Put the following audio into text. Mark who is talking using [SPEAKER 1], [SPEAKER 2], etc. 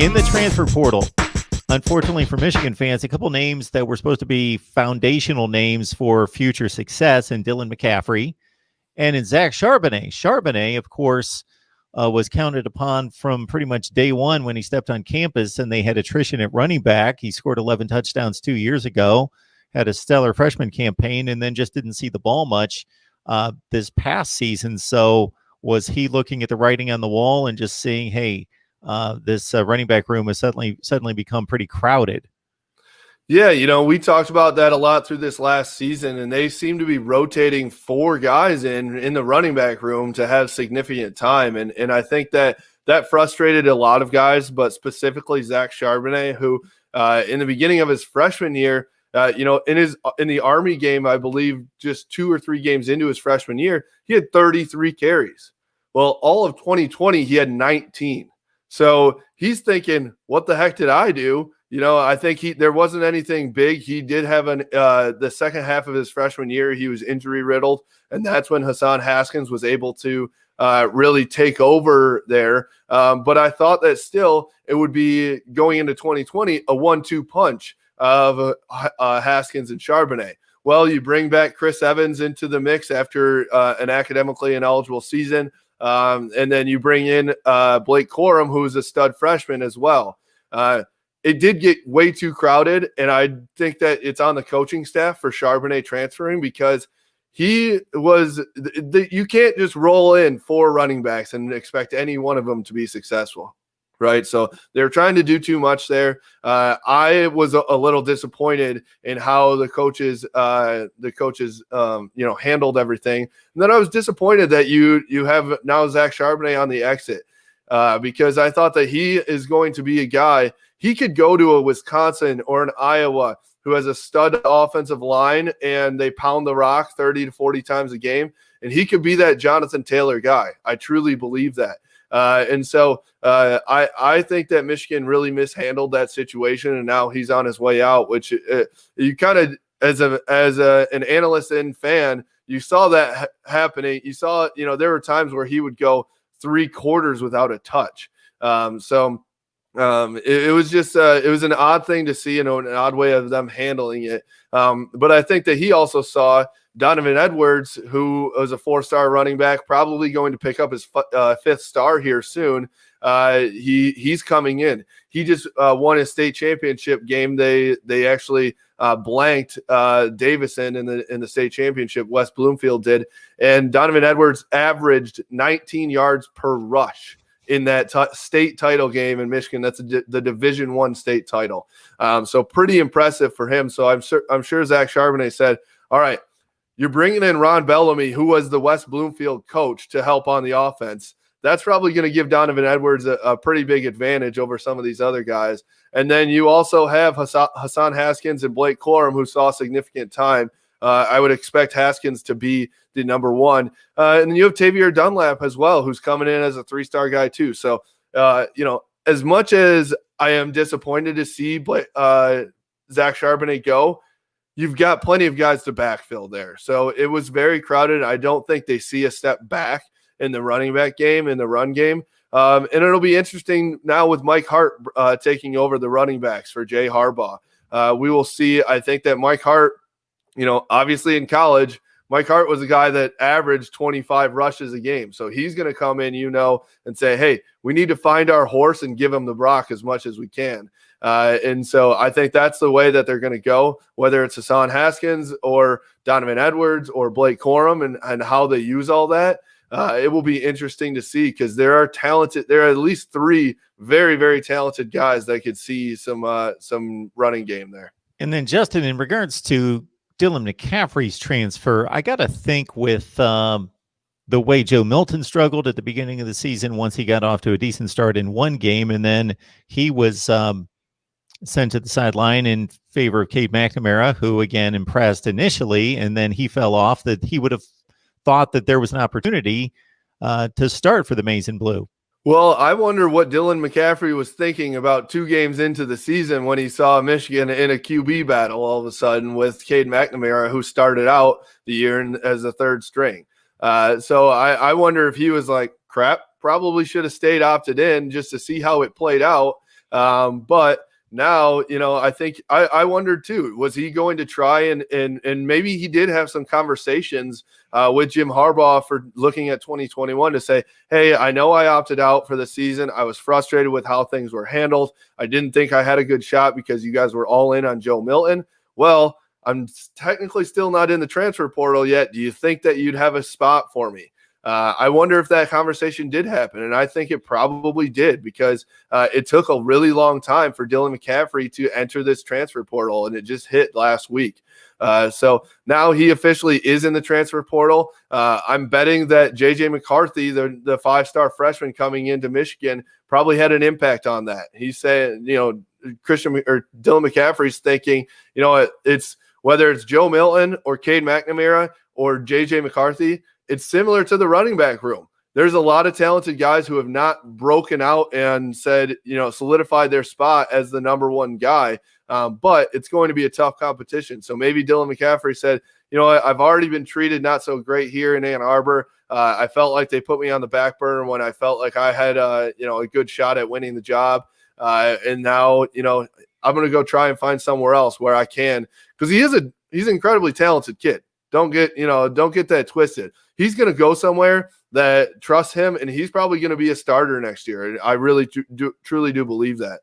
[SPEAKER 1] In the transfer portal, unfortunately for Michigan fans, a couple names that were supposed to be foundational names for future success in Dylan McCaffrey and in Zach Charbonnet. Charbonnet, of course, was counted upon from pretty much day one when he stepped on campus, and they had attrition at running back. He scored 11 touchdowns 2 years ago, had a stellar freshman campaign, and then just didn't see the ball much this past season. So was he looking at the writing on the wall and just seeing, hey, this running back room has suddenly become pretty crowded?
[SPEAKER 2] Yeah, we talked about that a lot through this last season, and they seem to be rotating 4 guys in the running back room to have significant time. And I think that frustrated a lot of guys, but specifically Zach Charbonnet, who in the beginning of his freshman year, in the Army game, I believe just 2 or 3 games into his freshman year, he had 33 carries. Well, all of 2020, he had 19. So he's thinking, what the heck did I do? I think there wasn't anything big. He did have the second half of his freshman year, he was injury riddled, and that's when Hassan Haskins was able to really take over there. But I thought that still it would be going into 2020 a 1-2 punch of Haskins and Charbonnet. Well, you bring back Chris Evans into the mix after an academically ineligible season. And then you bring in Blake Corum, who's a stud freshman as well. It did get way too crowded, and I think that it's on the coaching staff for Charbonnet transferring, because you can't just roll in 4 running backs and expect any one of them to be successful, right? So they're trying to do too much there. I was a little disappointed in how the coaches handled everything. And then I was disappointed that you have now Zach Charbonnet on the exit, because I thought that he is going to be a guy. He could go to a Wisconsin or an Iowa who has a stud offensive line and they pound the rock 30 to 40 times a game, and he could be that Jonathan Taylor guy. I truly believe that. And so I think that Michigan really mishandled that situation, and now he's on his way out, which you kind of, as an analyst and fan, you saw that happening. You saw, there were times where he would go 3 quarters without a touch. It was just it was an odd thing to see, an odd way of them handling it. But I think that he also saw Donovan Edwards, who was a 4-star running back, probably going to pick up his 5th star here soon. He's coming in. He just won his state championship game. They actually blanked Davison in the state championship. West Bloomfield did, and Donovan Edwards averaged 19 yards per rush in that state title game in Michigan. That's the Division I state title. So pretty impressive for him. So I'm sure Zach Charbonnet said, all right, you're bringing in Ron Bellamy, who was the West Bloomfield coach, to help on the offense. That's probably going to give Donovan Edwards a pretty big advantage over some of these other guys. And then you also have Hassan Haskins and Blake Corum, who saw significant time. I would expect Haskins to be the number 1. And then you have Tavier Dunlap as well, who's coming in as a 3-star guy too. So, as much as I am disappointed to see Zach Charbonnet go, you've got plenty of guys to backfill there. So it was very crowded. I don't think they see a step back in the running back game, in the run game. And it'll be interesting now with Mike Hart taking over the running backs for Jay Harbaugh. We will see. I think that Mike Hart, obviously in college, Mike Hart was a guy that averaged 25 rushes a game. So he's going to come in, and say, hey, we need to find our horse and give him the rock as much as we can. And so I think that's the way that they're going to go, whether it's Hassan Haskins or Donovan Edwards or Blake Corum, and how they use all that. It will be interesting to see, because there are at least 3 very, very talented guys that could see some running game there.
[SPEAKER 1] And then, Justin, in regards to Dylan McCaffrey's transfer, I got to think with the way Joe Milton struggled at the beginning of the season once he got off to a decent start in one game, and then he was sent to the sideline in favor of Cade McNamara, who, again, impressed initially, and then he fell off, that he would have thought that there was an opportunity to start for the Maize and Blue.
[SPEAKER 2] Well, I wonder what Dylan McCaffrey was thinking about 2 games into the season when he saw Michigan in a QB battle all of a sudden with Cade McNamara, who started out the year as a 3rd string. So I wonder if he was like, crap, probably should have stayed opted in just to see how it played out. But now, I think I wondered too, was he going to try and maybe he did have some conversations with Jim Harbaugh for looking at 2021 to say, hey, I know I opted out for the season. I was frustrated with how things were handled. I didn't think I had a good shot because you guys were all in on Joe Milton. Well, I'm technically still not in the transfer portal yet. Do you think that you'd have a spot for me? I wonder if that conversation did happen, and I think it probably did because it took a really long time for Dylan McCaffrey to enter this transfer portal, and it just hit last week. So now he officially is in the transfer portal. I'm betting that J.J. McCarthy, the five-star freshman coming into Michigan, probably had an impact on that. He's saying, Dylan McCaffrey's thinking, it's whether it's Joe Milton or Cade McNamara or J.J. McCarthy, it's similar to the running back room. There's a lot of talented guys who have not broken out and said, solidified their spot as the number one guy. But it's going to be a tough competition. So maybe Dylan McCaffrey said, I've already been treated not so great here in Ann Arbor. I felt like they put me on the back burner when I felt like I had, a good shot at winning the job. And now, I'm going to go try and find somewhere else where I can, because he's an incredibly talented kid. Don't get that twisted. He's going to go somewhere that trusts him, and he's probably going to be a starter next year. I really truly do believe that.